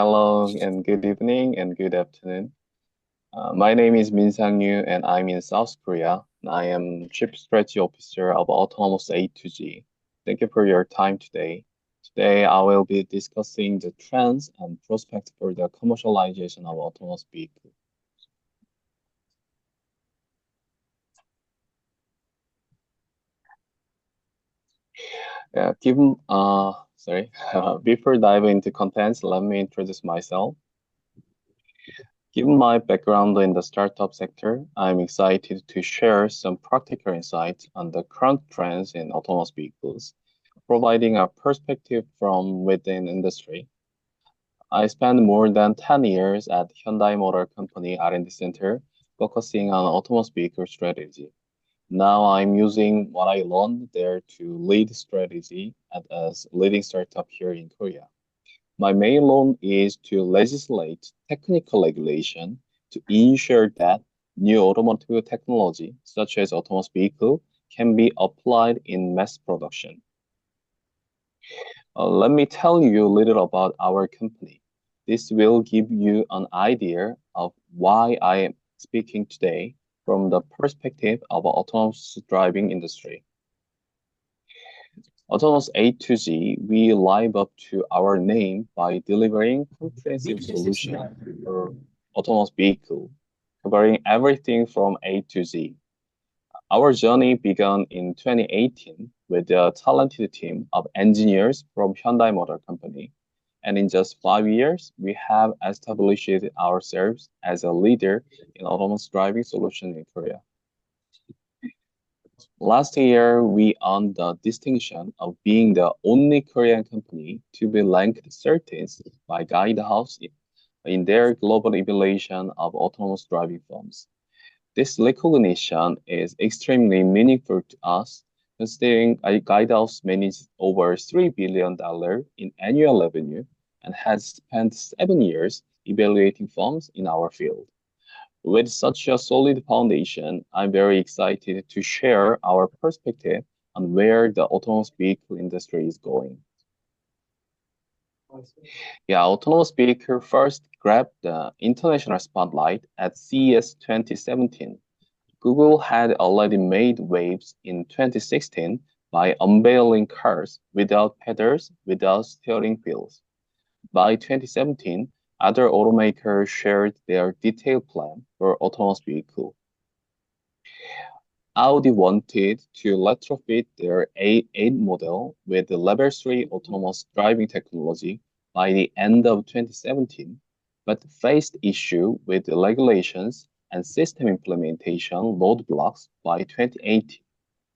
hello, and good evening, and good afternoon. My name is Min Sang-yu, and I'm in South Korea. I am Chief Strategy Officer of Autonomous A2G. Thank you for your time today. Today, I will be discussing the trends and prospects for the commercialization of autonomous vehicles. Before diving into contents, let me introduce myself. Given my background in the startup sector, I'm excited to share some practical insights on the current trends in autonomous vehicles, providing a perspective from within industry. I spent more than 10 years at Hyundai Motor Company R&D Center, focusing on autonomous vehicle strategy. Now I'm using what I learned there to lead strategy at a leading startup here in Korea. My main role is to legislate technical regulation to ensure that new automotive technology, such as autonomous vehicle, can be applied in mass production. Let me tell you a little about our company. This will give you an idea of why I am speaking today from the perspective of autonomous driving industry. Autonomous A2G, we live up to our name by delivering comprehensive solution for autonomous vehicle, covering everything from A to Z. Our journey began in 2018 with a talented team of engineers from Hyundai Motor Company. And in just 5 years, we have established ourselves as a leader in autonomous driving solution in Korea. Last year, we earned the distinction of being the only Korean company to be ranked 13th by Guidehouse in their global evaluation of autonomous driving firms. This recognition is extremely meaningful to us, considering Guidehouse manages over $3 billion in annual revenue and has spent 7 years evaluating firms in our field. With such a solid foundation, I'm very excited to share our perspective on where the autonomous vehicle industry is going. Autonomous vehicle first grabbed the international spotlight at CES 2017. Google had already made waves in 2016 by unveiling cars without pedals, without steering wheels. By 2017, other automakers shared their detailed plan for autonomous vehicle. Audi wanted to retrofit their A8 model with the Level 3 autonomous driving technology by the end of 2017, but faced issue with the regulations and system implementation roadblocks by 2018.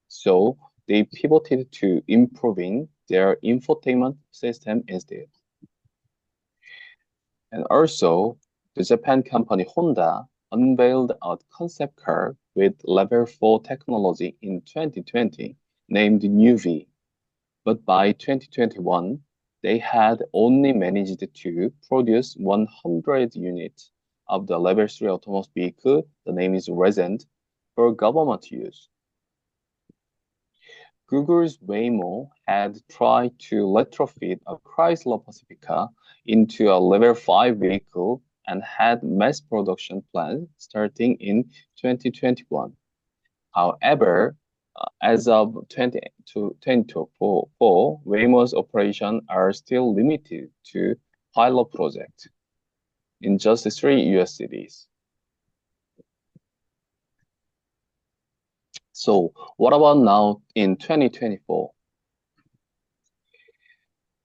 So they pivoted to improving their infotainment system instead. And also, the Japan company Honda unveiled a concept car with Level 4 technology in 2020, named New V. But by 2021, they had only managed to produce 100 units of the Level 3 autonomous vehicle, the name is Resent, for government use. Google's Waymo had tried to retrofit a Chrysler Pacifica into a Level 5 vehicle and had mass production plans starting in 2021. However, as of 2024, Waymo's operations are still limited to pilot projects in just 3 US cities. So what about now in 2024?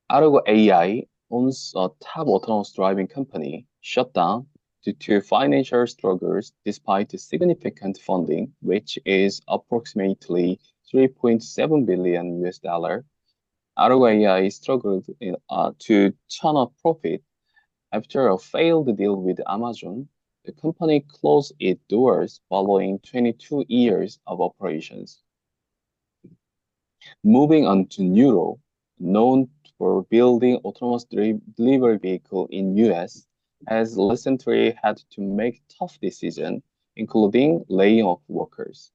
Argo AI owns a top autonomous driving company shut down due to financial struggles despite significant funding, which is approximately 3.7 billion US dollar. Argo AI struggled to turn a profit after a failed deal with Amazon. The company closed its doors following 22 years of operations. Moving on to Nuro, known for building autonomous delivery vehicle in US, has recently had to make tough decisions, including laying off workers.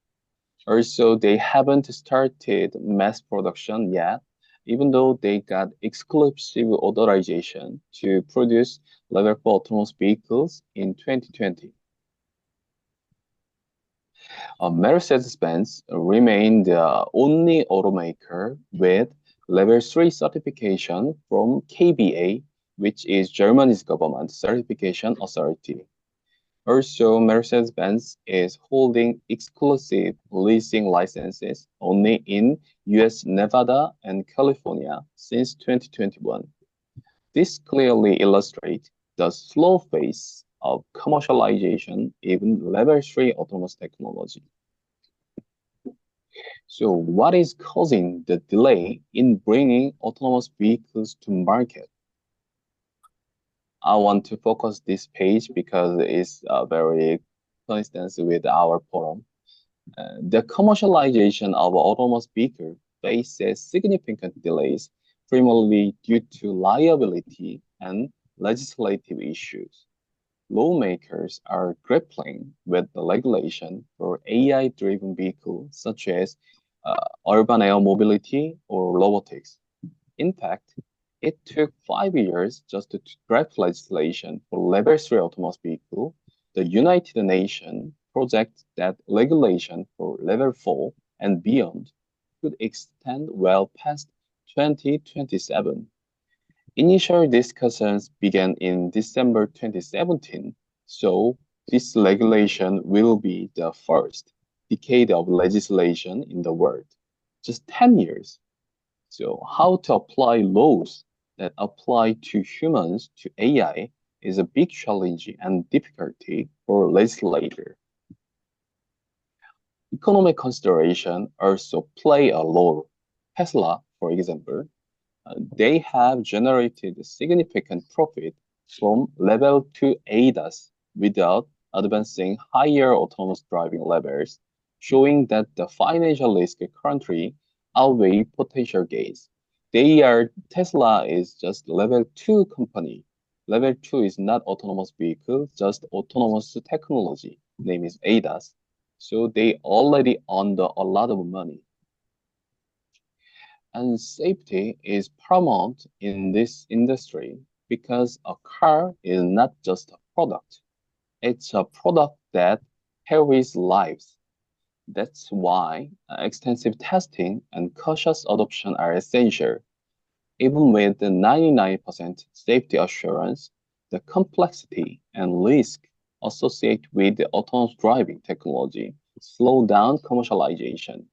Also, they haven't started mass production yet, even though they got exclusive authorization to produce level 4 autonomous vehicles in 2020. Mercedes-Benz remained the only automaker with Level 3 certification from KBA, which is Germany's government certification authority. Also, Mercedes-Benz is holding exclusive leasing licenses only in US, Nevada, and California since 2021. This clearly illustrates the slow pace of commercialization in Level 3 autonomous technology. So what is causing the delay in bringing autonomous vehicles to market? I want to focus this page because it's very coincidence with our forum. The commercialization of autonomous vehicles faces significant delays, primarily due to liability and legislative issues. Lawmakers are grappling with the regulation for AI-driven vehicles such as urban air mobility or robotics. In fact, it took 5 years just to draft legislation for Level 3 autonomous vehicle. The United Nations projects that regulation for Level 4 and beyond could extend well past 2027. Initial discussions began in December 2017, so this regulation will be the first decade of legislation in the world. Just 10 years. So how to apply laws that apply to humans to AI is a big challenge and difficulty for legislators. Economic consideration also play a role. Tesla, for example, they have generated significant profit from level 2 ADAS without advancing higher autonomous driving levels, showing that the financial risk currently outweigh potential gains. Tesla is just level 2 company. Level 2 is not autonomous vehicle, just autonomous technology. Name is ADAS. So they already earned a lot of money. And safety is paramount in this industry because a car is not just a product. It's a product that carries lives. That's why extensive testing and cautious adoption are essential. Even with the 99% safety assurance, the complexity and risk associated with the autonomous driving technology slow down commercialization.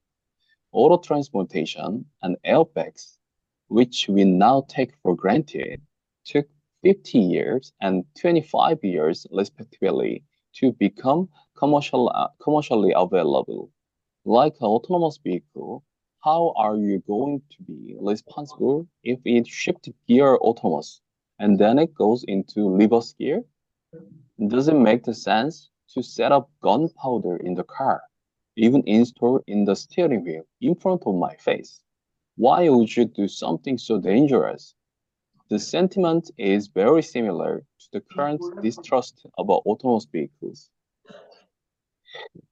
Auto transportation and airbags, which we now take for granted, took 50 years and 25 years respectively to become commercially available. Like an autonomous vehicle, how are you going to be responsible if it shifts gear autonomous and then it goes into reverse gear? Does it make the sense to set up gunpowder in the car, even install in the steering wheel in front of my face? Why would you do something so dangerous? The sentiment is very similar to the current distrust about autonomous vehicles.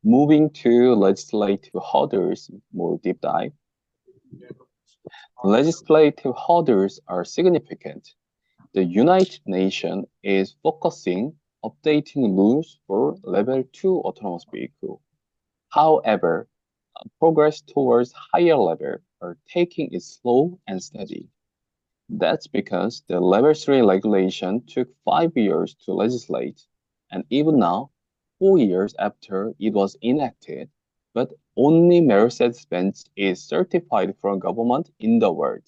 Moving to legislative hurdles, more deep dive. Legislative hurdles are significant. The United Nations is focusing updating rules for level 2 autonomous vehicle. However, progress towards higher level are taking it slow and steady. That's because the level 3 regulation took 5 years to legislate, and even now, 4 years after it was enacted, but only Mercedes-Benz is certified from government in the world.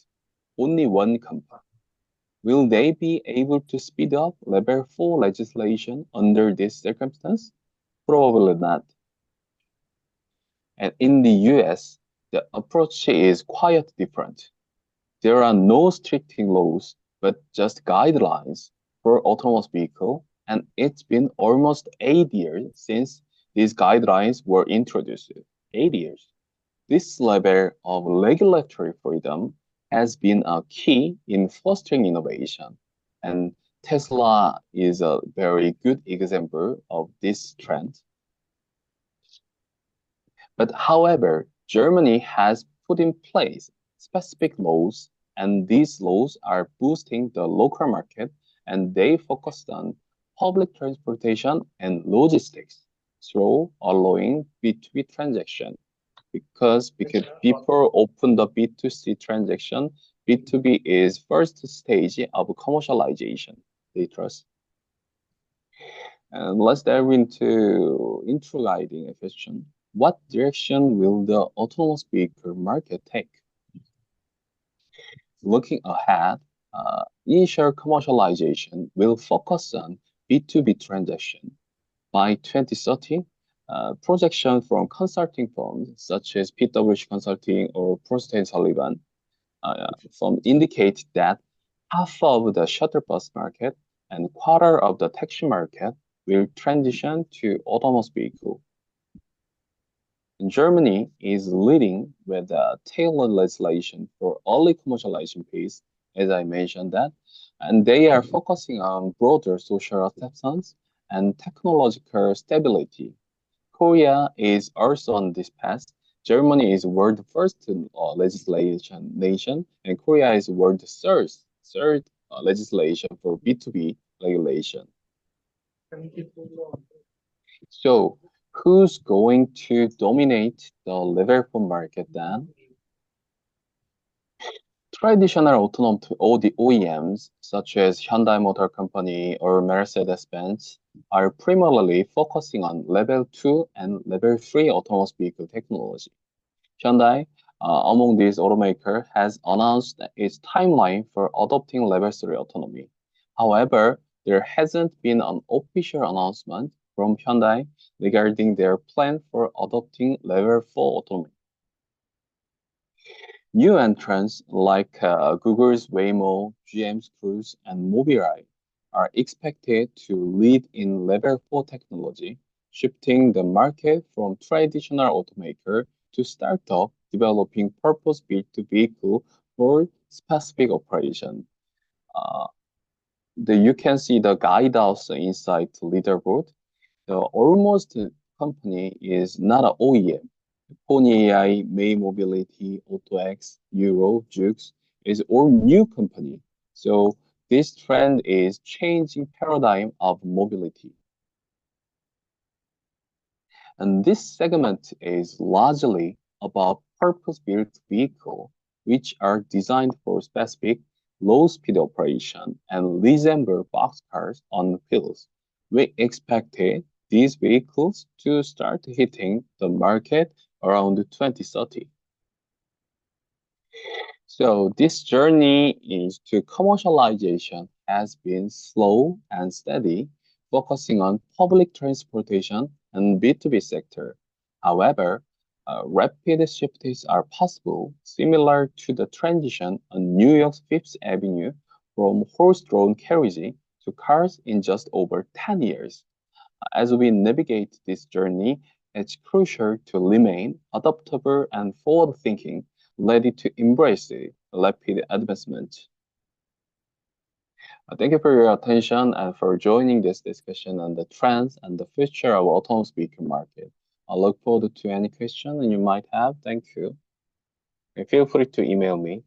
Only one company. Will they be able to speed up level 4 legislation under this circumstance? Probably not. And in the US, the approach is quite different. There are no strict laws, but just guidelines for autonomous vehicle, and it's been almost 8 years since these guidelines were introduced. 8 years. This level of regulatory freedom has been a key in fostering innovation, and Tesla is a very good example of this trend. But however, Germany has put in place specific laws And these laws are boosting the local market, and they focus on public transportation and logistics through allowing B2B transaction. Because before open the B2C transaction, B2B is first stage of commercialization. They trust. And let's dive into intro guiding a question. What direction will the autonomous vehicle market take? Looking ahead, initial commercialization will focus on B2B transaction. By 2030, projection from consulting firms such as PwC Consulting or Frost and Sullivan firm indicate that half of the shuttle bus market and quarter of the taxi market will transition to autonomous vehicle. Germany is leading with tailored legislation for early commercialization phase, as I mentioned that, and they are focusing on broader social acceptance and technological stability. Korea is also on this path. Germany is world first legislation nation, and Korea is world third legislation for B2B regulation. So, who's going to dominate the level 4 market then? Traditional autonomous OEMs, such as Hyundai Motor Company or Mercedes-Benz, are primarily focusing on level 2 and level 3 autonomous vehicle technology. Hyundai, among these automakers, has announced its timeline for adopting level 3 autonomy. However, there hasn't been an official announcement from Hyundai regarding their plan for adopting level 4 autonomy. New entrants like Google's Waymo, GM's Cruise, and Mobileye are expected to lead in level 4 technology, shifting the market from traditional automaker to startup developing purpose-built vehicle for specific operation. Uh, you can see the guidehouse inside leaderboard. The almost company is not an OEM. Pony AI, May Mobility, AutoX, Euro, Jux is all new company. So this trend is changing paradigm of mobility. And this segment is largely about purpose-built vehicles, which are designed for specific low-speed operation and resemble boxcars on wheels. We expected these vehicles to start hitting the market around 2030. So this journey to commercialization has been slow and steady, focusing on public transportation and B2B sector. However, rapid shifts are possible, similar to the transition on New York's Fifth Avenue from horse-drawn carriage to cars in just over 10 years. As we navigate this journey, it's crucial to remain adaptable and forward-thinking, ready to embrace the rapid advancement. Thank you for your attention and for joining this discussion on the trends and the future of autonomous vehicle market. I look forward to any question you might have. Thank you. And feel free to email me.